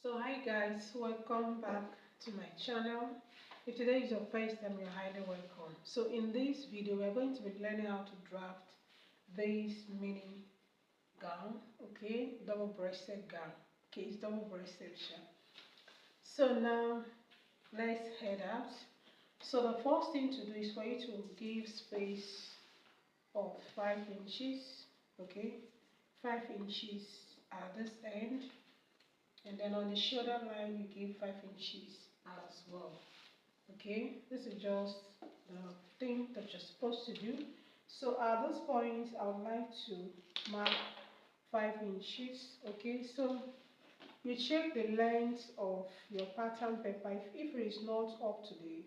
So hi guys, welcome back to my channel. If today is your first time, you're highly welcome. So in this video we're going to be learning how to draft this mini gown. Okay, double-breasted gown. Okay, it's double-breasted shirt. So now let's head out. So the first thing to do is for you to give space of 5 inches. Okay, 5 inches at this end, and then on the shoulder line you give 5 inches as well. Okay, this is just the thing that you're supposed to do. So at this point I would like to mark 5 inches. Okay, so you check the length of your pattern paper. If it is not up to the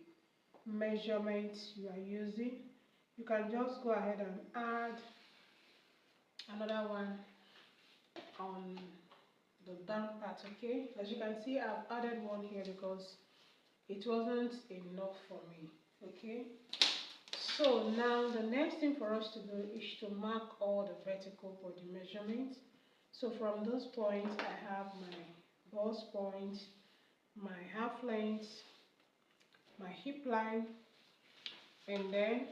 measurement you are using, you can just go ahead and add another one on the down part. Okay, as you can see, I've added one here because it wasn't enough for me. Okay, so now the next thing for us to do is to mark all the vertical body measurements. So from this point I have my bust point, my half length, my hip line, and then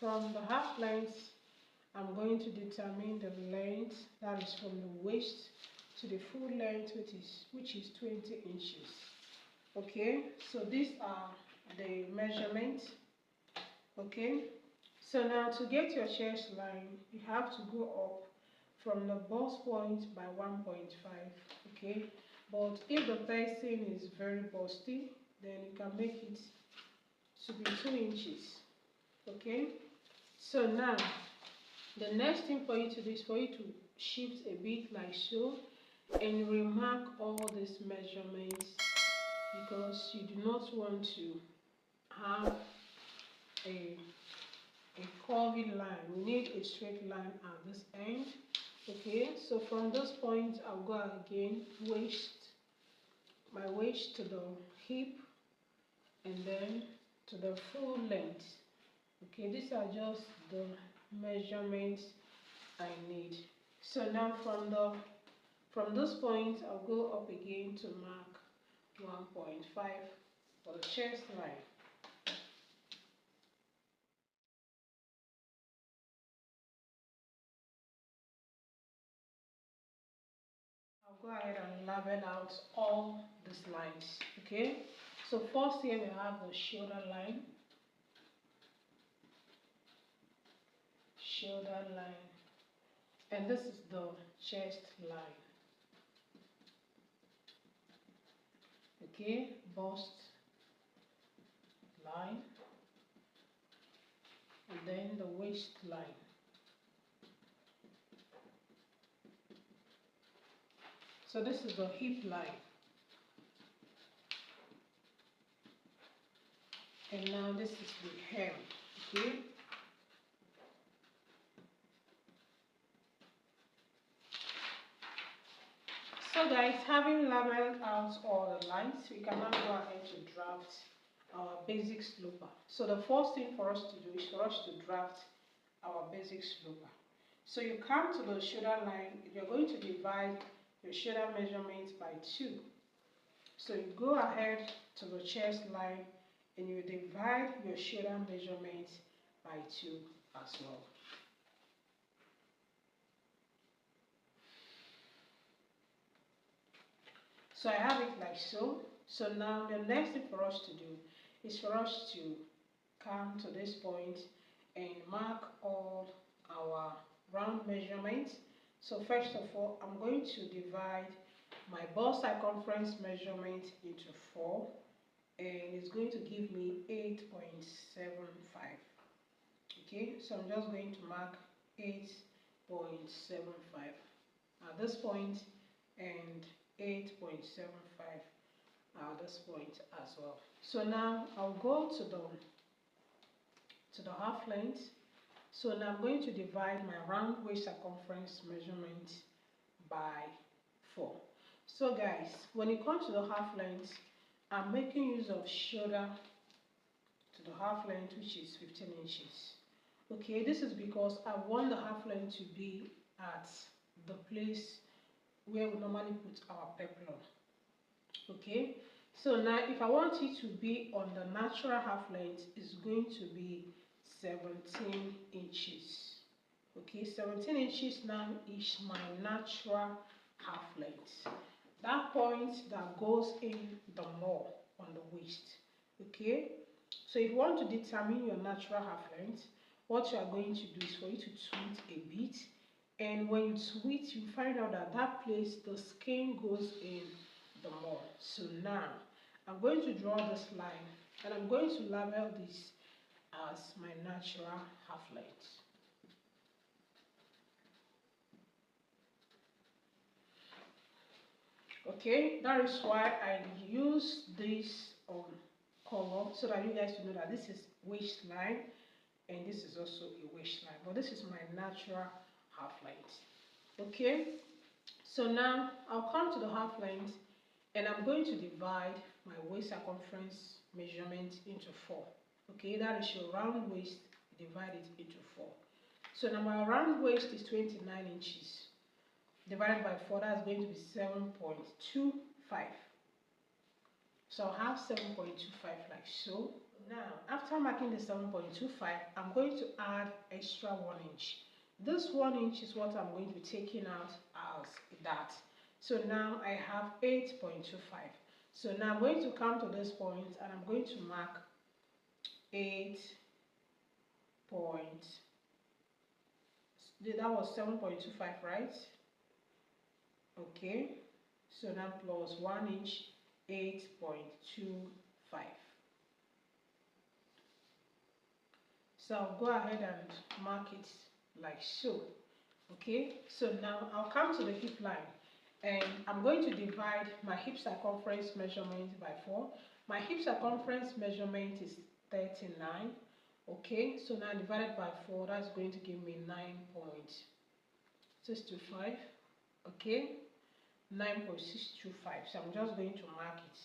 from the half length I'm going to determine the length, that is from the waist to the full length, which is 20 inches. Okay, so these are the measurements. Okay, so now to get your chest line, you have to go up from the bust point by 1.5. Okay, but if the person is very busty, then you can make it to be 2 inches. Okay, so now the next thing for you to do is for you to shift a bit like so and remark all these measurements, because you do not want to have a curvy line. We need a straight line at this end. Okay, so from this point I'll go again, my waist to the hip, and then to the full length. Okay, these are just the measurements I need. So now from this point I'll go up again to mark 1.5 for the chest line. I'll go ahead and label out all these lines. Okay, so first here we have the shoulder line, and this is the chest line. Okay, bust line, and then the waist line. So this is the hip line, and now this is the hem. Okay, so guys, having labeled out all the lines, we can now go ahead to draft our basic sloper. So the first thing for us to do is for us to draft our basic sloper. So you come to the shoulder line, you're going to divide your shoulder measurements by 2. So you go ahead to the chest line and you divide your shoulder measurements by 2 as well. So I have it like so. So now the next thing for us to do is for us to come to this point and mark all our round measurements. So first of all, I'm going to divide my bust circumference measurement into 4, and it's going to give me 8.75. Okay, so I'm just going to mark 8.75 at this point and 8.75 at this point as well. So now I'll go to the half length. So now I'm going to divide my round waist circumference measurement by 4. So guys, when it comes to the half length, I'm making use of shoulder to the half length, which is 15 inches. Okay, this is because I want the half length to be at the place where we normally put our peplum. Okay, so now if I want it to be on the natural half length, it's going to be 17 inches. Okay, 17 inches now is my natural half length. That point that goes in the mole on the waist. Okay, so if you want to determine your natural half length, what you are going to do is for you to tweet a bit, and when you tweet, you find out that that place the skin goes in the mole. So now I'm going to draw this line, and I'm going to label this as my natural half length. Okay, that is why I use this color, so that you guys know that this is waistline and this is also a waistline, but this is my natural half length. Okay, so now I'll come to the half length, and I'm going to divide my waist circumference measurement into 4. Okay, that is your round waist, divide it into 4. So now my round waist is 29 inches. Divided by 4, that's going to be 7.25. So I'll have 7.25 like so. Now, after marking the 7.25, I'm going to add extra 1 inch. This 1 inch is what I'm going to be taking out as that. So now I have 8.25. So now I'm going to come to this point, and I'm going to mark 8 point. That was 7.25, right? Okay, so now plus 1 inch, 8.25. So I'll go ahead and mark it like so. Okay, so now I'll come to the hip line, and I'm going to divide my hip circumference measurement by 4. My hip circumference measurement is 39. Okay, so now divided by 4, that's going to give me 9.625. Okay, 9.625. So I'm just going to mark it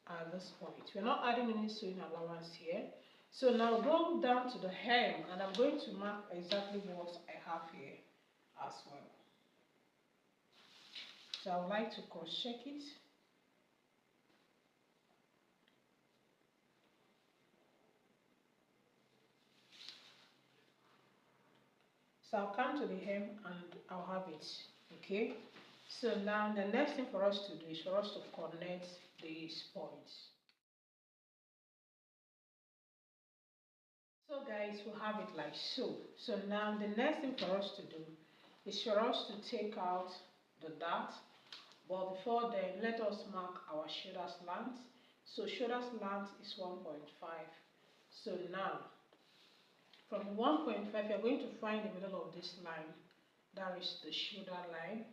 at this point. We're not adding any sewing allowance here. So now go down to the hem, and I'm going to mark exactly what I have here as well. So I would like to cross check it. So I'll come to the hem and I'll have it. Okay, so now the next thing for us to do is for us to connect these points. So guys, we have it like so. So now the next thing for us to do is for us to take out the dart. But before then, let us mark our shoulder slant. So shoulder slant is 1.5. So now, from 1.5, you're going to find the middle of this line. That is the shoulder line.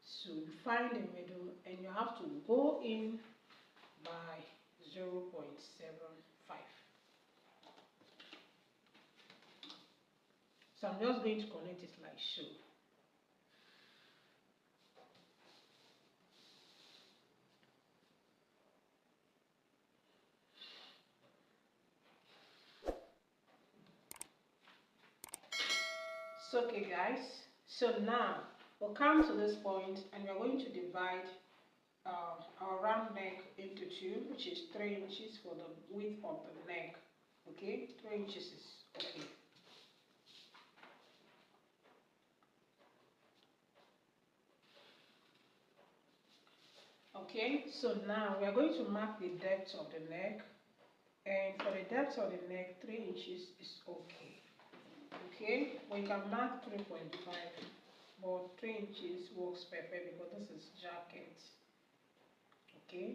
So you find the middle, and you have to go in by 0.75. So I'm just going to connect it like so. So okay guys, so now we'll come to this point, and we're going to divide our round neck into 2, which is 3 inches for the width of the neck. Okay, 3 inches is okay. Okay, so now we are going to mark the depth of the neck, and for the depth of the neck, 3 inches is okay. Okay, well, you can mark 3.5, but 3 inches works perfect because this is jacket. Okay.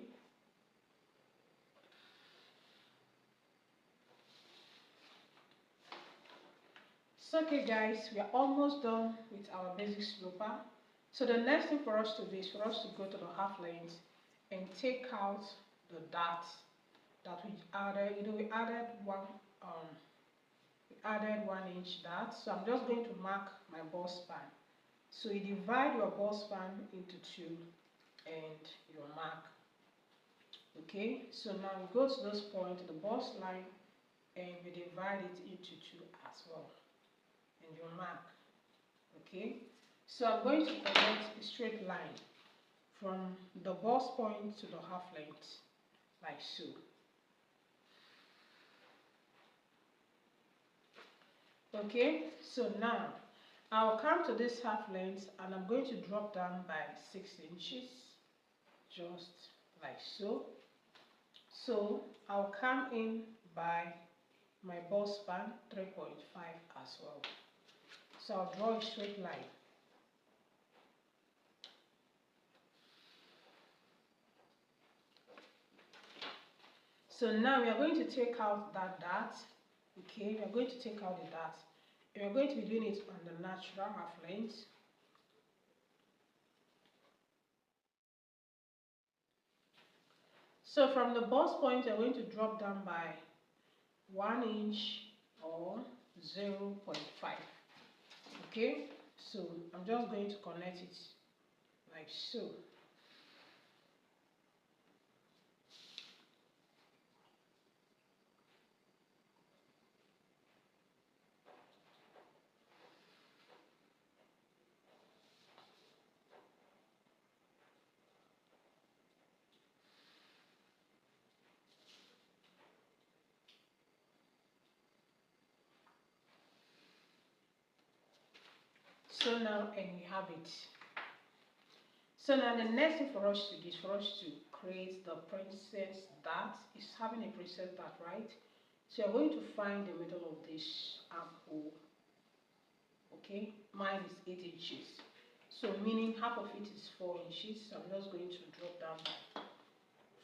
So okay guys, we are almost done with our basic sloper. So the next thing for us to do is for us to go to the half length and take out the dart that we added. We added 1 inch dart. So I'm just going to mark my bust span. So you divide your bust span into 2 and your mark. Okay, so now we go to this point, the bust line, and we divide it into 2 as well, and your mark. Okay, so I'm going to connect a straight line from the bust point to the half length, like so. Okay, so now I'll come to this half length and I'm going to drop down by 6 inches, just like so. So I'll come in by my bust span 3.5 as well. So I'll draw a straight line. So now we are going to take out that dart. Okay, we are going to take out the dart. We are going to be doing it on the natural half length. So from the bust point, we are going to drop down by 1 inch or 0.5. Okay, so I'm just going to connect it like so. So now, and we have it. So now the next thing for us to do is for us to create the princess dart. It's having a princess dart, right? So you're going to find the middle of this armhole. Okay, mine is 8 inches. So meaning half of it is 4 inches. So I'm just going to drop down by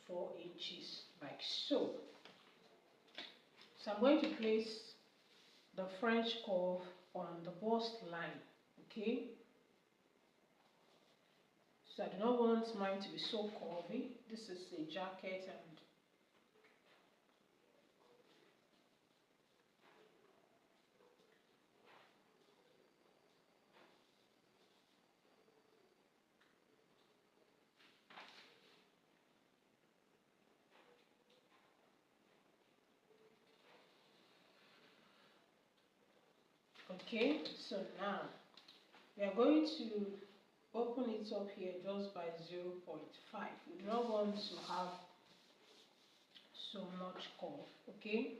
4 inches like so. So I'm going to place the French curve on the bust line. Okay. So I do not want mine to be so curvy. This is a jacket and okay, so now we are going to open it up here just by 0.5. We do not want to have so much curve, okay?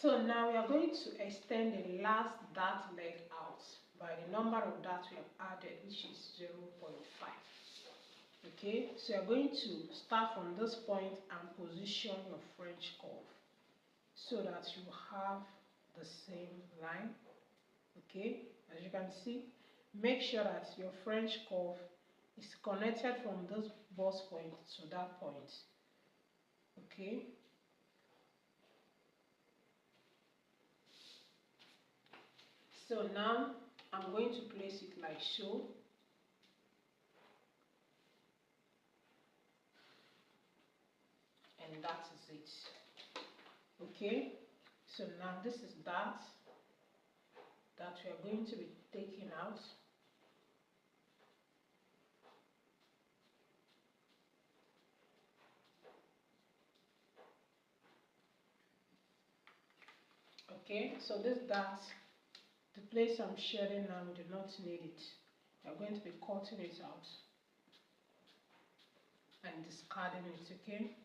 So now we are going to extend the last dart leg out by the number of darts we have added, which is 0.5. Okay, so you're going to start from this point and position your French curve so that you have the same line. Okay, as you can see, make sure that your French curve is connected from this bust point to that point. Okay, so now I'm going to place it like so. And that is it. Okay, so now this is that we are going to be taking out. Okay, so this dart, the place I'm shedding now, we do not need it. We are going to be cutting it out and discarding it, okay?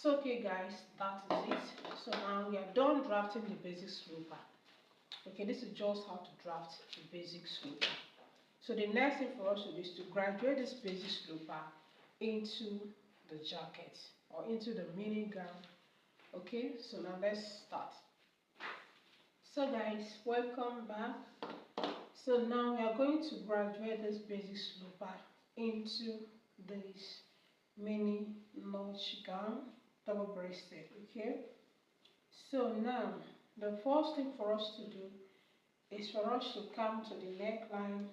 So okay guys, that is it. So now we are done drafting the basic sloper. Okay, this is just how to draft the basic sloper. So the next thing for us to do is to graduate this basic sloper into the jacket or into the mini gown. Okay, so now let's start. So guys, welcome back. So now we are going to graduate this basic sloper into this mini notch gown, double breasted. Okay, so now the first thing for us to do is for us to come to the neckline,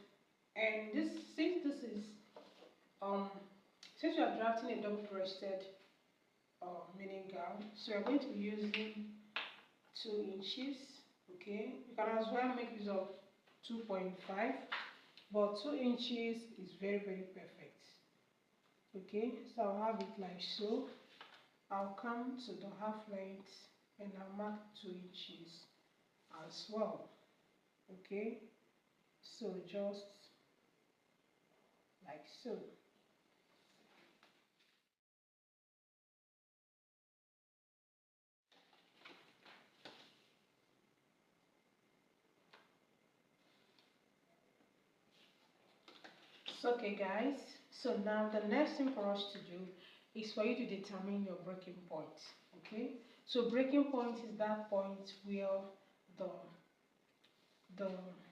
and this, since this is since we are drafting a double breasted mini gown, so we're going to be using 2 inches. Okay, you can as well make use of 2.5, but 2 inches is very perfect. Okay, so I'll have it like so. I'll come to the half length and I'll mark 2 inches as well. Okay, so just like so. So, okay guys, so now the next thing for us to do is for you to determine your breaking point. Okay, so breaking point is that point where the the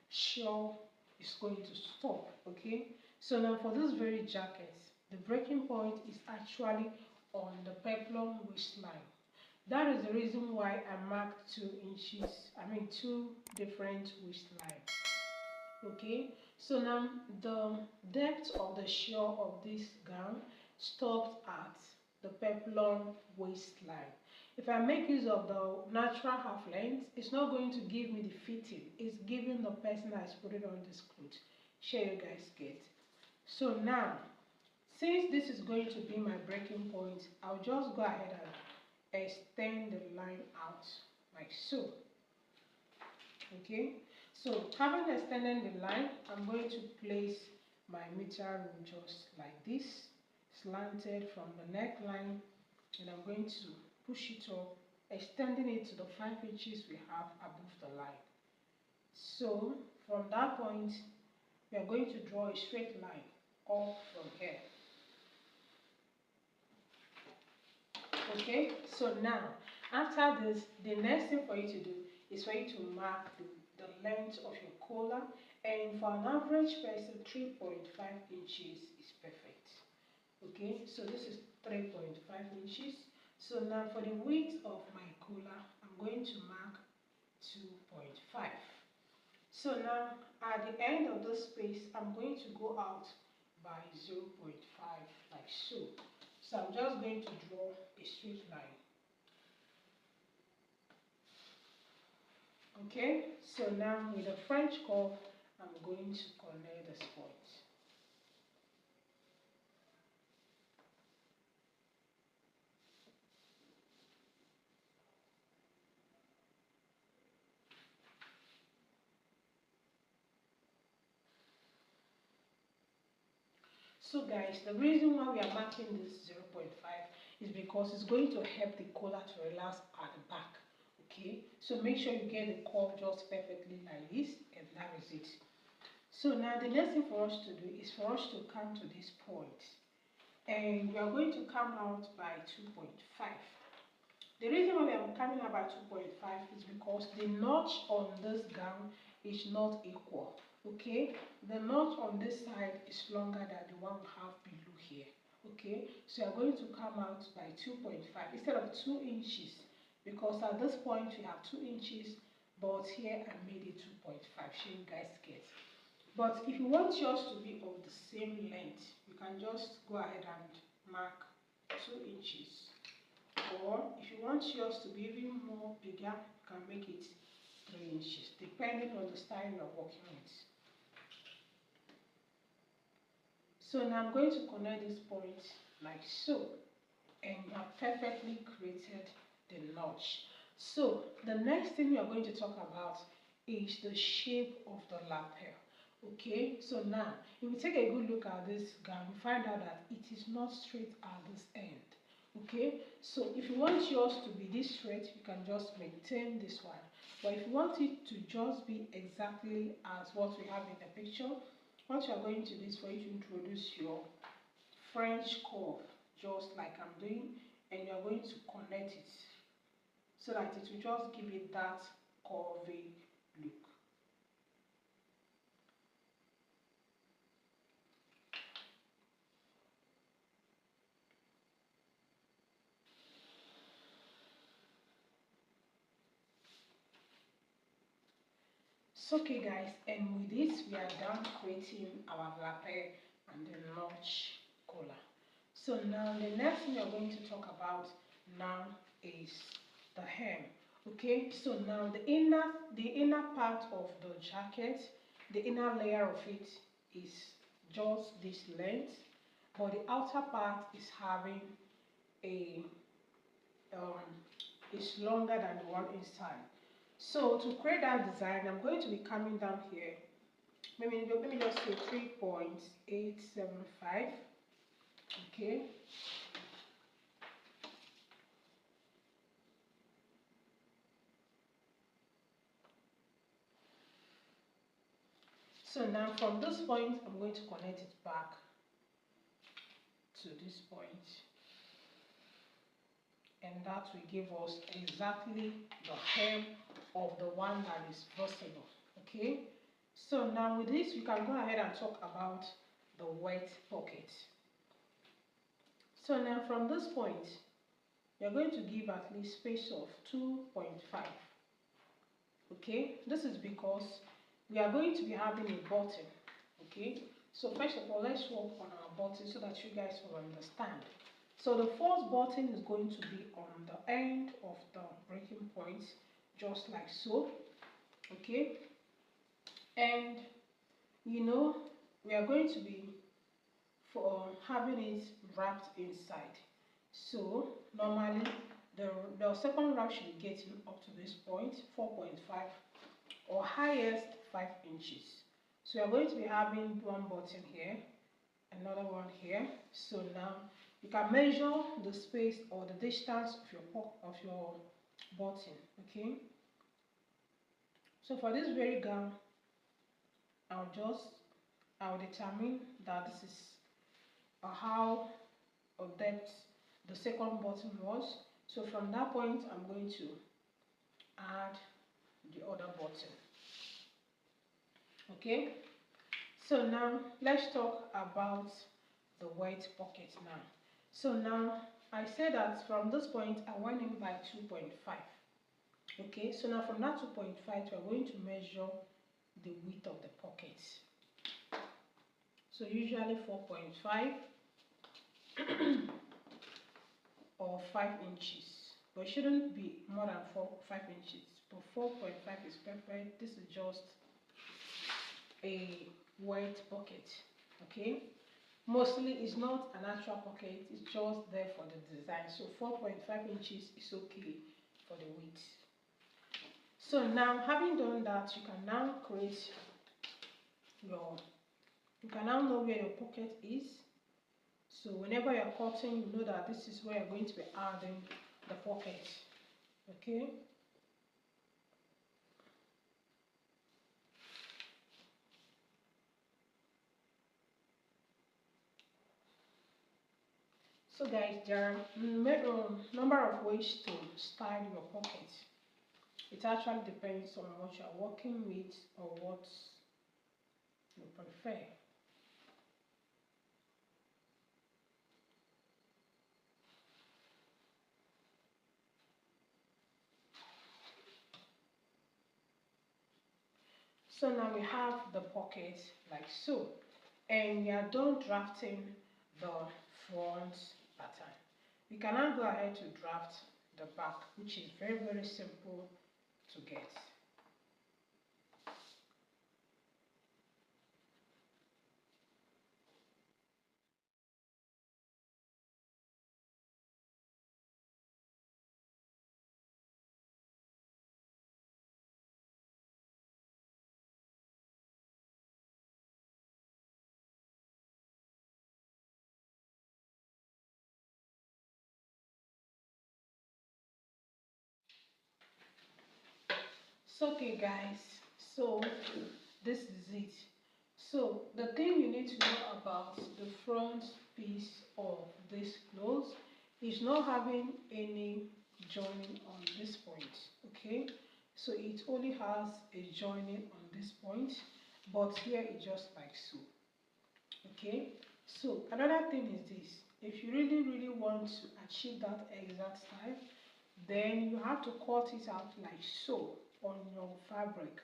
shell is going to stop. Okay, so now for this very jacket, the breaking point is actually on the peplum waistline. That is the reason why I marked 2 inches, I mean 2 different waistlines. Okay, so now the depth of the shell of this gown stops at the peplum waistline. If I make use of the natural half length, it's not going to give me the fitting, it's giving the person that is putting on this clothes. Sure you guys get. So now, since this is going to be my breaking point, I'll just go ahead and extend the line out like so. Okay, so having extended the line, I'm going to place my meter rule just like this, slanted from the neckline, and I'm going to push it up, extending it to the 5 inches we have above the line. So from that point, we are going to draw a straight line up from here. Okay, so now after this, the next thing for you to do is for you to mark the length of your collar, and for an average person 3.5 inches is perfect. Okay, so this is 3.5 inches. So now for the width of my collar, I'm going to mark 2.5. So now at the end of this space, I'm going to go out by 0.5 like so. So I'm just going to draw a straight line. Okay, so now with a French curve, I'm going to connect this point. So guys, the reason why we are marking this 0.5 is because it's going to help the collar to relax at the back. Okay, so make sure you get the curve just perfectly like this, and that is it. So now the next thing for us to do is for us to come to this point, and we are going to come out by 2.5. The reason why we are coming out by 2.5 is because the notch on this gown is not equal. Okay, the notch on this side is longer than the one we have below here. Okay, so you are going to come out by 2.5 instead of 2 inches, because at this point we have 2 inches, but here I made it 2.5. So you guys get. But if you want yours to be of the same length, you can just go ahead and mark 2 inches. Or if you want yours to be even more bigger, you can make it 3 inches, depending on the style you're working with. So now I'm going to connect this point like so, and I've perfectly created the notch. So the next thing we are going to talk about is the shape of the lapel. Okay, so now if we take a good look at this gown, we find out that it is not straight at this end. Okay, so if you want yours to be this straight, you can just maintain this one. But if you want it to just be exactly as what we have in the picture, what you are going to do is for you to introduce your French curve, just like I'm doing, and you are going to connect it so that it will just give it that curvy look. So okay guys, and with this we are done creating our lapel and the notch collar. So now the next thing we are going to talk about now is the hem. Okay, so now the inner part of the jacket, the inner layer of it is just this length, but the outer part is having a is longer than the one inside. So to create that design, I'm going to be coming down here. Maybe let me just say 3.875. Okay. So now from this point, I'm going to connect it back to this point, and that will give us exactly the hem of the one that is possible. Okay. So now with this, we can go ahead and talk about the wet pocket. So now from this point, you're going to give at least space of 2.5. Okay, this is because we are going to be having a button. Okay, so first of all, let's work on our button so that you guys will understand. So the first button is going to be on the end of the breaking point, just like so. Okay, and you know, we are going to be having it wrapped inside. So normally the second wrap should be getting up to this point, 4.5 or highest 5 inches. So we are going to be having one button here, another one here. So now you can measure the space or the distance of your button. Okay. So for this very gown, I'll determine that this is how depth the second button was. So from that point, I'm going to add the other button. Okay, so now let's talk about the wet pocket now. So now I said that from this point I went in by 2.5. Okay, so now from that 2.5 we're going to measure the width of the pocket. So usually 4.5 or 5 inches, but it shouldn't be more than 5 inches. But 4.5 is perfect. This is just a wet pocket. Okay, mostly it's not an actual pocket, it's just there for the design. So 4.5 inches is okay for the width. So now, having done that, you can now know where your pocket is. So whenever you're cutting, you know that this is where you're going to be adding the pocket. Okay. So guys, there are a number of ways to style your pocket. It actually depends on what you're working with or what you prefer. So now we have the pocket like so, and we are done drafting the front pattern. We can now go ahead to draft the back, which is very, very simple to get. So okay guys, so this is it. So the thing you need to know about the front piece of this clothes is not having any joining on this point. Okay, so it only has a joining on this point, but here it's just like so. Okay, so another thing is this: if you really want to achieve that exact style, then you have to cut it out like so on your fabric,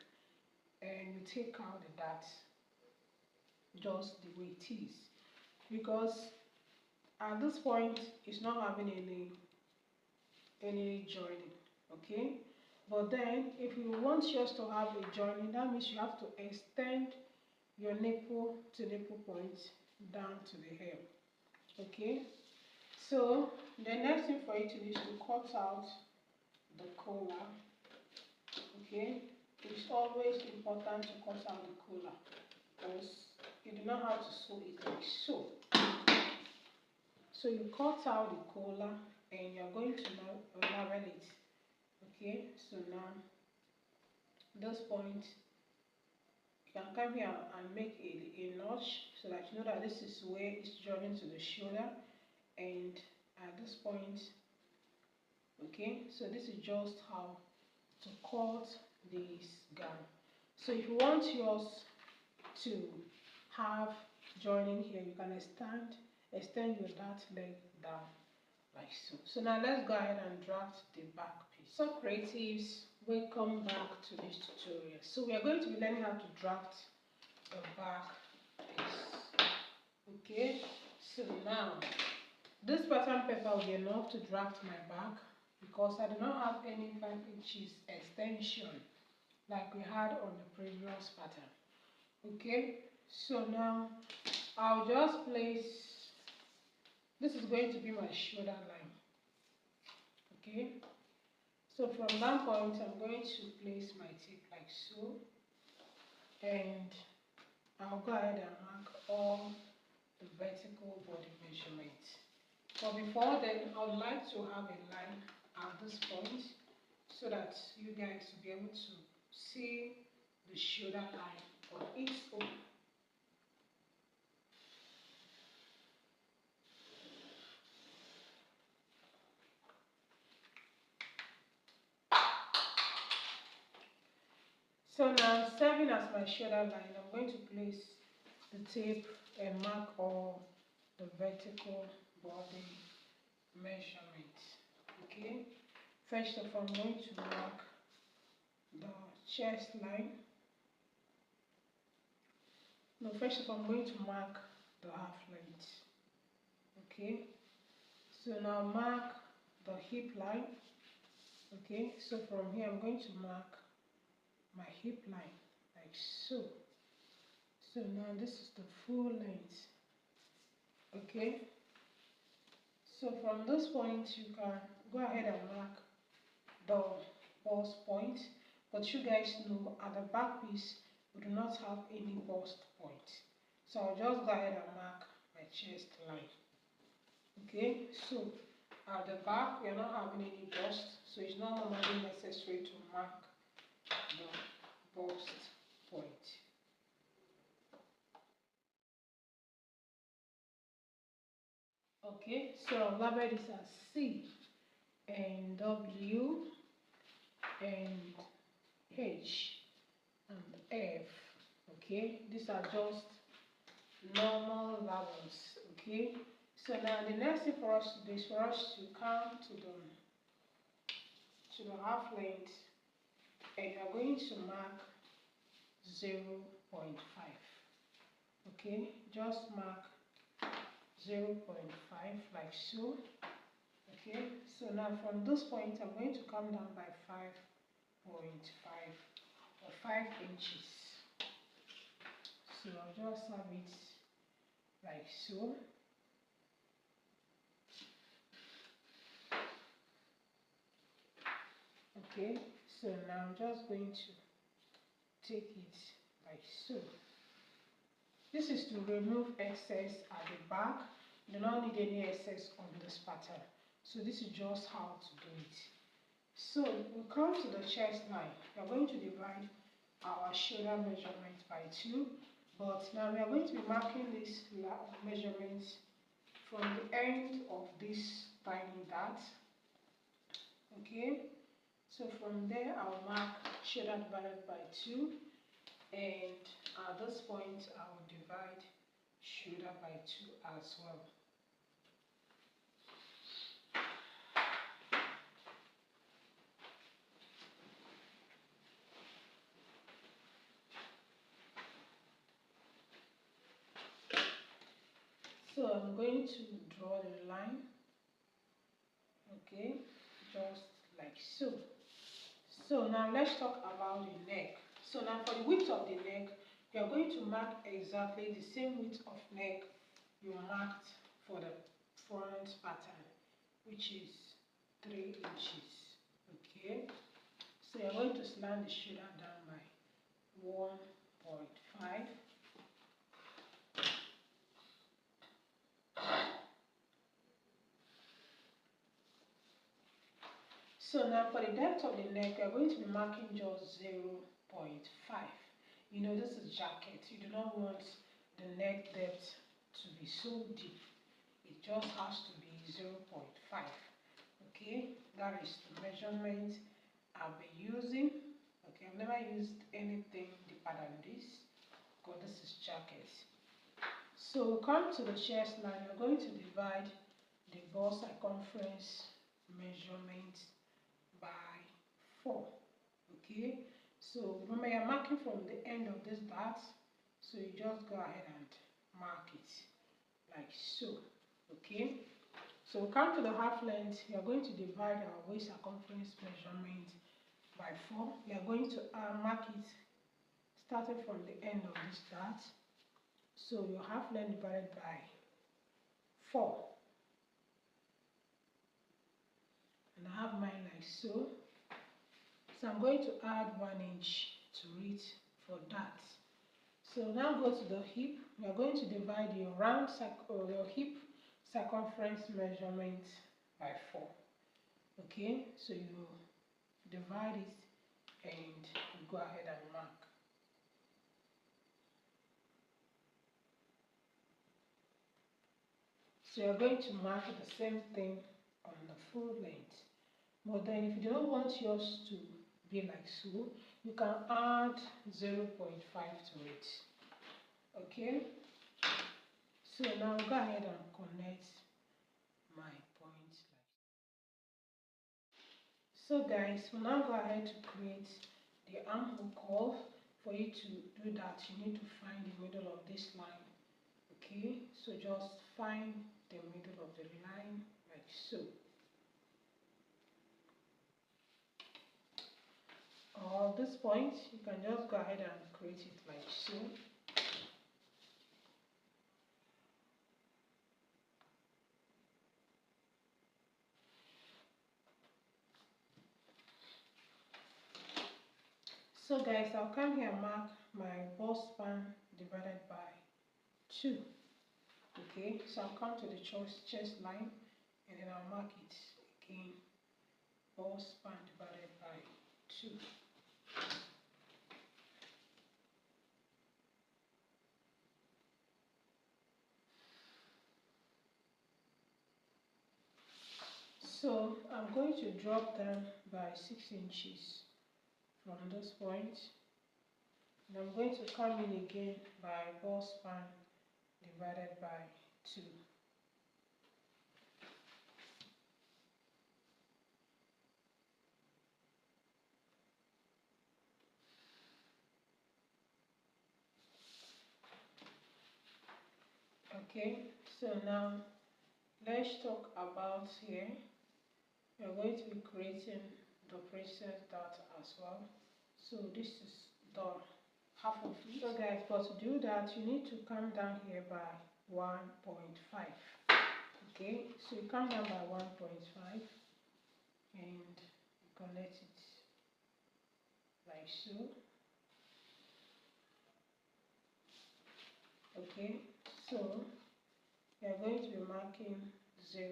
and you take out the dart just the way it is, because at this point it's not having any joining. Okay, but then if you want yours to have a joining, that means you have to extend your nipple to nipple point down to the hem. Okay, so the next thing for you to do is to cut out the collar. Okay, it's always important to cut out the collar because you do not have to sew it like so. So you cut out the collar and you're going to now unravel it. Okay, so now this point you can come here and make a notch so that you know that this is where it's joining to the shoulder, and at this point, okay, so this is just how to cut this gown. So if you want yours to have joining here, you can extend your dart leg down like so. So now let's go ahead and draft the back piece. So creatives, welcome back to this tutorial. So we are going to be learning how to draft the back piece. Okay, so now this pattern paper will be enough to draft my back because I do not have any 5 inches extension like we had on the previous pattern. Okay, so now I'll just place, this is going to be my shoulder line. Okay, so from that point I'm going to place my tape like so, and I'll go ahead and mark all the vertical body measurement. But before then, I would like to have a line at this point so that you guys will be able to see the shoulder line on its own. So now, serving as my shoulder line, I'm going to place the tape and mark all the vertical body measurement. Okay, first of all, I'm going to mark the chest line. No, first of all, I'm going to mark the half length. Okay, so now mark the hip line. Okay, so from here I'm going to mark my hip line like so. So now this is the full length. Okay, so from this point you can go ahead and mark the bust point, but you guys know at the back piece we do not have any bust point, so I'll just go ahead and mark my chest line. Okay, so at the back we are not having any bust, so it's not normally necessary to mark the bust point. Okay, so I'll label this as C and W and H and F. Okay, these are just normal labels. Okay, so now the next thing for us to do is for us to come to the half length, and you're going to mark 0.5. Okay, just mark 0.5 like so. Okay, so now from this point I'm going to come down by 5.5 or 5 inches. So I'll just have it like so. Okay, so now I'm just going to take it like so. This is to remove excess at the back. You do not need any excess on this pattern. So this is just how to do it. So we come to the chest line. We are going to divide our shoulder measurement by 2. But now we are going to be marking this measurements from the end of this tiny dart. Okay, so from there I'll mark shoulder divided by 2, and at this point I will divide shoulder by 2 as well. So I'm going to draw the line, okay, just like so. So now let's talk about the neck. So now for the width of the neck, You are going to mark exactly the same width of neck you marked for the front pattern, which is 3 inches. Okay, so you're going to slant the shoulder down by 1.5. So now for the depth of the neck, we are going to be marking just 0.5. You know, this is jacket. You do not want the neck depth to be so deep. It just has to be 0.5. Okay, that is the measurement I'll be using. Okay, I've never used anything deeper than this because this is jacket. So come to the chest line. You're going to divide the bust circumference measurement by 4. Okay, so remember you're marking from the end of this dart, so you just go ahead and mark it like so. Okay, so we come to the half length. We are going to divide our waist circumference measurement by 4. We are going to mark it starting from the end of this dart. So your half length divided by 4, and I have mine like so. So I'm going to add 1 inch to it for that. So now go to the hip. We are going to divide your your hip circumference measurement by 4. Okay, so you divide it and you go ahead and mark. So you're going to mark the same thing on the full length. But then if you do not want yours to be like so, you can add 0.5 to it. Okay, so now go ahead and connect my points. So guys, we'll now go ahead to create the armhole curve. For you to do that, you need to find the middle of this line. Okay, so just find the middle of the line like so. Or this point, you can just go ahead and create it like so. So guys, I'll come here and mark my bust span divided by 2. Okay, so I'll come to the chest line and then I'll mark it again, bust span divided by 2. So I'm going to drop down by 6 inches from this point, and I'm going to come in again by bust span divided by 2. Okay, so now let's talk about here. We are going to be creating the princess dart as well. So this is the half of it. So guys, but to do that, you need to come down here by 1.5. Okay, so you come down by 1.5 and connect it like so. Okay, so we are going to be marking 0.5.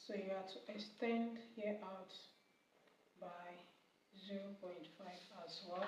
So you have to extend here out by 0.5 as well.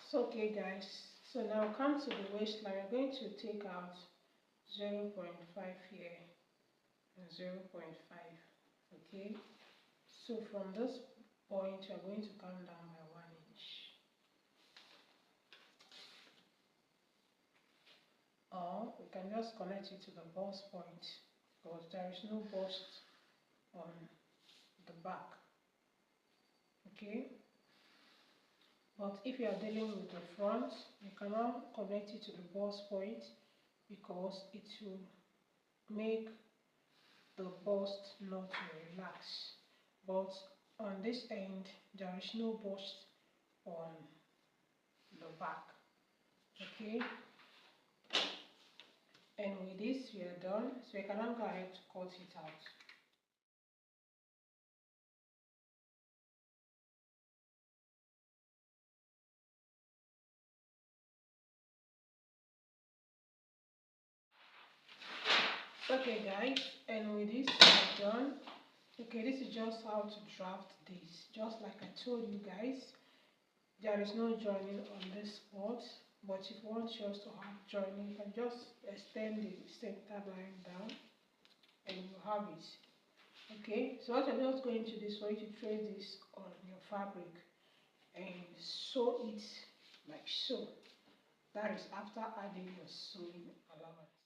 So okay guys, so now come to the waistline. We're going to take out 0.5 here and 0.5. Okay, so from this point, we are going to come down by 1 inch. Or we can just connect it to the bust point because there is no bust on the back. Okay, but if you are dealing with the front, you cannot connect it to the bust point because it will make the bust not to relax. But on this end, there is no bust on the back. Okay, and with this we are done, so we can now go ahead to cut it out. Okay guys, and with this we are done. Okay, this is just how to draft this. Just like I told you guys, there is no joining on this part, but if you want yours to have joining, you can just extend the center line down and you have it. Okay, so what I'm just going to do is for you to trace this on your fabric and sew it like so. That is after adding your sewing allowance.